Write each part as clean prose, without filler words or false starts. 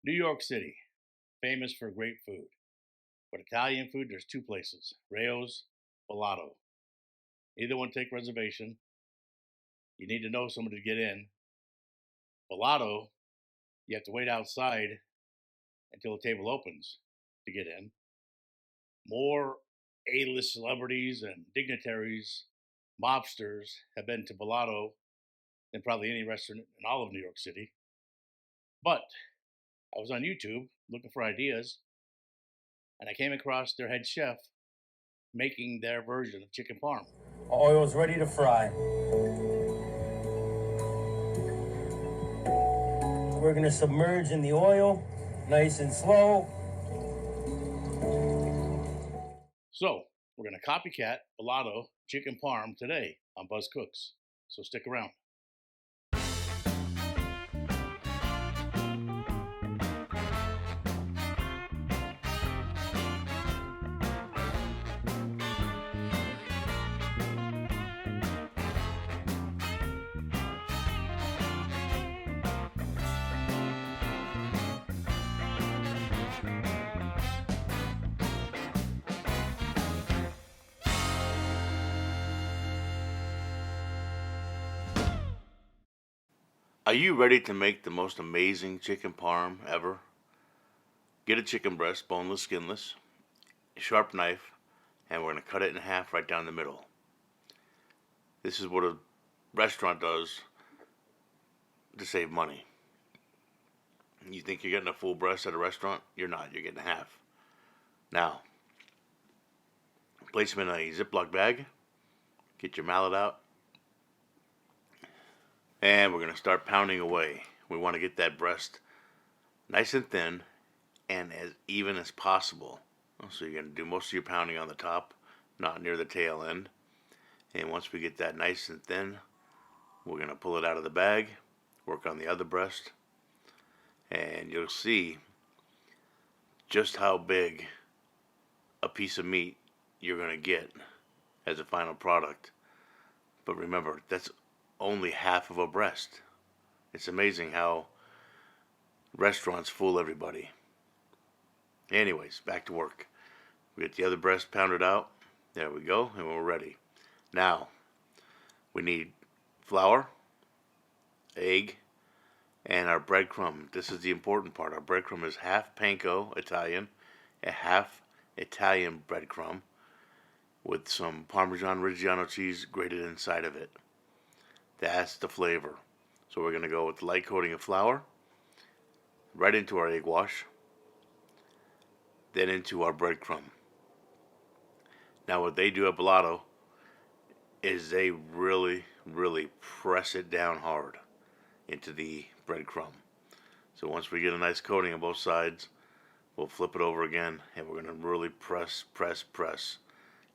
New York City, famous for great food. But Italian food, there's two places, RAO's, Ballato. Either one take reservation. You need to know somebody to get in. Ballato, you have to wait outside until the table opens to get in. More A-list celebrities and dignitaries, mobsters have been to Ballato than probably any restaurant in all of New York City. But I was on YouTube looking for ideas, and I came across their head chef making their version of chicken parm. Oil's ready to fry. We're gonna submerge in the oil, nice and slow. So we're going to copycat Ballato chicken parm today on Buzz Cooks. So stick around. Are you ready to make the most amazing chicken parm ever? Get a chicken breast, boneless, skinless, a sharp knife, and we're going to cut it in half right down the middle. This is what a restaurant does to save money. You think you're getting a full breast at a restaurant? You're not. You're getting half. Now, place them in a Ziploc bag. Get your mallet out. And we're going to start pounding away. We want to get that breast nice and thin and as even as possible. So you're going to do most of your pounding on the top, not near the tail end. And once we get that nice and thin, we're going to pull it out of the bag, work on the other breast, and you'll see just how big a piece of meat you're going to get as a final product. But remember, that's only half of a breast. It's amazing how restaurants fool everybody. Anyways, back to work. We get the other breast pounded out. There we go, and we're ready. Now, we need flour, egg, and our breadcrumb. This is the important part. Our breadcrumb is half panko Italian, a half Italian breadcrumb with some Parmesan Reggiano cheese grated inside of it. That's the flavor. So we're going to go with light coating of flour, right into our egg wash, then into our breadcrumb. Now what they do at Ballato is they really, really press it down hard into the breadcrumb. So once we get a nice coating on both sides, we'll flip it over again and we're going to really press.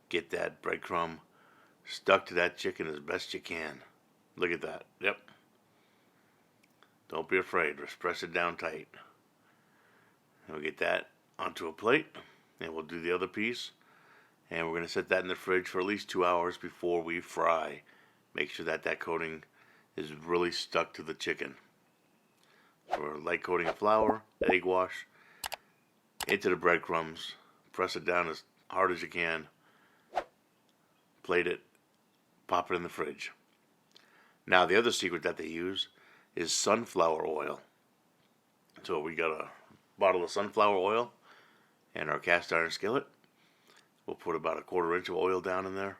Get that breadcrumb stuck to that chicken as best you can. Look at that. Yep. Don't be afraid. Just press it down tight. And we'll get that onto a plate. And we'll do the other piece. And we're going to set that in the fridge for at least 2 hours before we fry. Make sure that that coating is really stuck to the chicken. So we're light coating of flour, egg wash, into the breadcrumbs. Press it down as hard as you can. Plate it. Pop it in the fridge. Now the other secret that they use is sunflower oil. So we got a bottle of sunflower oil and our cast iron skillet. We'll put about a 1/4 inch of oil down in there.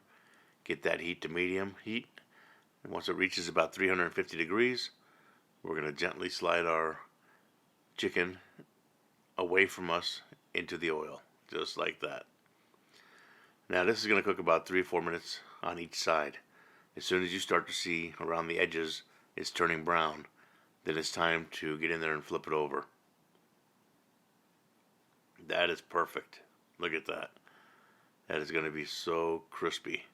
Get that heat to medium heat. And once it reaches about 350 degrees, we're going to gently slide our chicken away from us into the oil. Just like that. Now this is going to cook about 3 or 4 minutes on each side. As soon as you start to see around the edges it's turning brown, then it's time to get in there and flip it over. That is perfect. Look at that. That is going to be so crispy.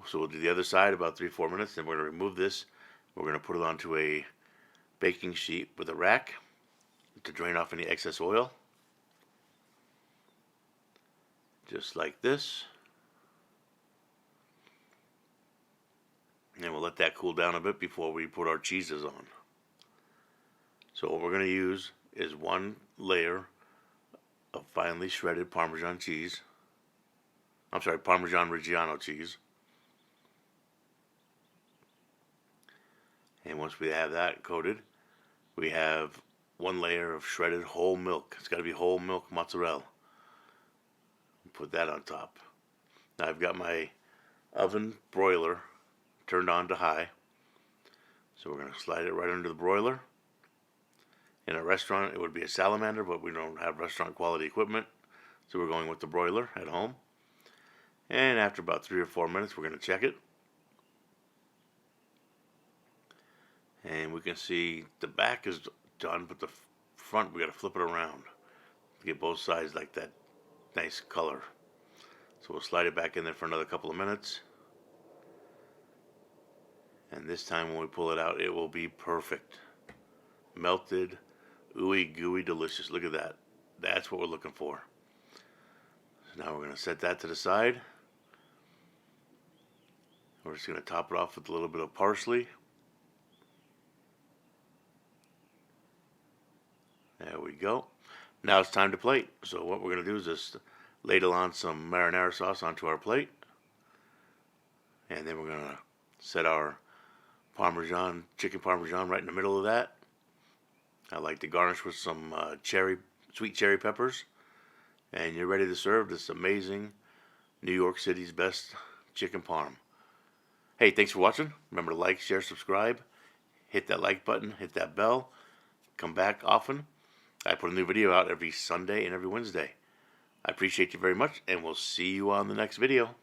So we'll do the other side about 3 or 4 minutes, then we're going to remove this. We're going to put it onto a baking sheet with a rack to drain off any excess oil. Just like this. And we'll let that cool down a bit before we put our cheeses on. So what we're going to use is 1 layer of finely shredded Parmesan cheese. I'm sorry, Parmesan Reggiano cheese. And once we have that coated, we have 1 layer of shredded whole milk. It's got to be whole milk mozzarella. Put that on top. Now I've got my oven broiler turned on to high. So we're going to slide it right under the broiler. In a restaurant, it would be a salamander, but we don't have restaurant quality equipment. So we're going with the broiler at home. And after about 3 or 4 minutes, we're going to check it. And we can see the back is done, but the front, we got to flip it around to get both sides like that nice color. So we'll slide it back in there for another couple of minutes. And this time when we pull it out, it will be perfect. Melted, ooey gooey, delicious. Look at that. That's what we're looking for. So now we're going to set that to the side. We're just going to top it off with a little bit of parsley. There we go. Now it's time to plate. So what we're going to do is just ladle on some marinara sauce onto our plate. And then we're going to set our chicken parmesan right in the middle of that. I like to garnish with some sweet cherry peppers. And you're ready to serve this amazing New York City's best chicken parm. Hey, thanks for watching. Remember to like, share, subscribe. Hit that like button, hit that bell. Come back often. I put a new video out every Sunday and every Wednesday. I appreciate you very much, and we'll see you on the next video.